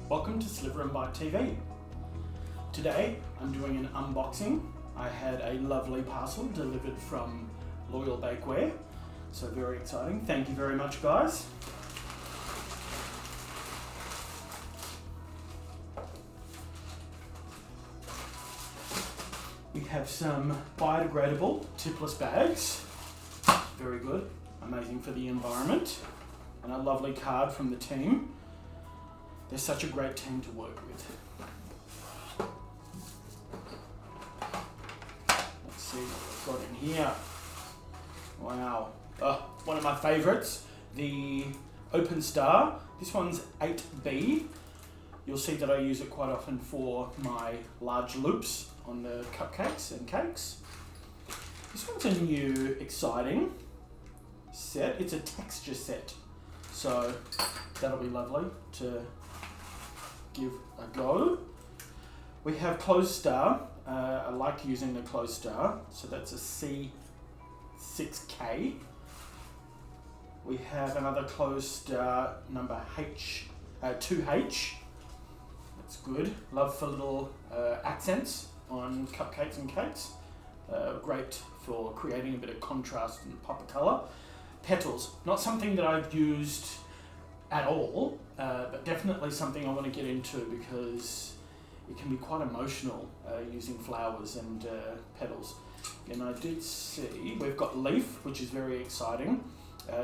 Welcome to Sliver and Bite TV. Today I'm doing an unboxing. I had a lovely parcel delivered from Loyal Bakeware, so very exciting. Thank you very much, guys. We have some biodegradable tipless bags. Very good, amazing for the environment. And a lovely card from the team. They're such a great team to work with. Let's see what we've got in here. Wow. One of my favorites, the Open Star. This one's 8B. You'll see that I use it quite often for my large loops on the cupcakes and cakes. This one's a new, exciting set. It's a texture set. So that'll be lovely to give a go. We have closed star. I like using the closed star, so that's a C6K. We have another closed star, number 2H. That's good. Love for little accents on cupcakes and cakes. Great for creating a bit of contrast and pop of colour. Petals, not something that I've used at all, but definitely something I want to get into because it can be quite emotional using flowers and petals. And I did see we've got leaf, which is very exciting,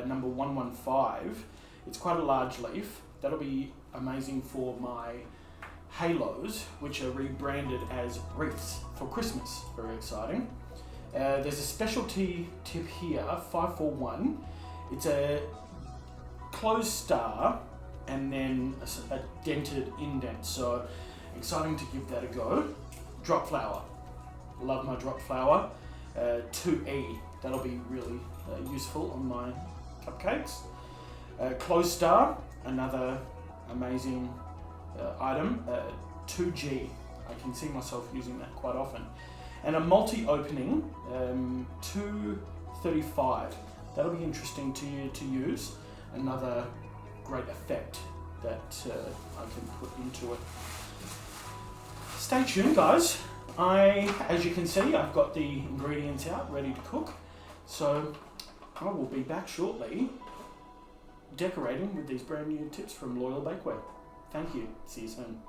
number 115. It's quite a large leaf. That'll be amazing for my halos, which are rebranded as wreaths for Christmas. Very exciting. There's a specialty tip here, 541. It's a closed star and then a dented indent, so exciting to give that a go. Drop flower, love my drop flower. 2E, that'll be really useful on my cupcakes. Closed star, another amazing item. 2G, I can see myself using that quite often. And a multi-opening, 235. That'll be interesting to use. Another great effect that I can put into it. Stay tuned, guys. As you can see, I've got the ingredients out, ready to cook. So I will be back shortly decorating with these brand new tips from Loyal Bakeware. Thank you. See you soon.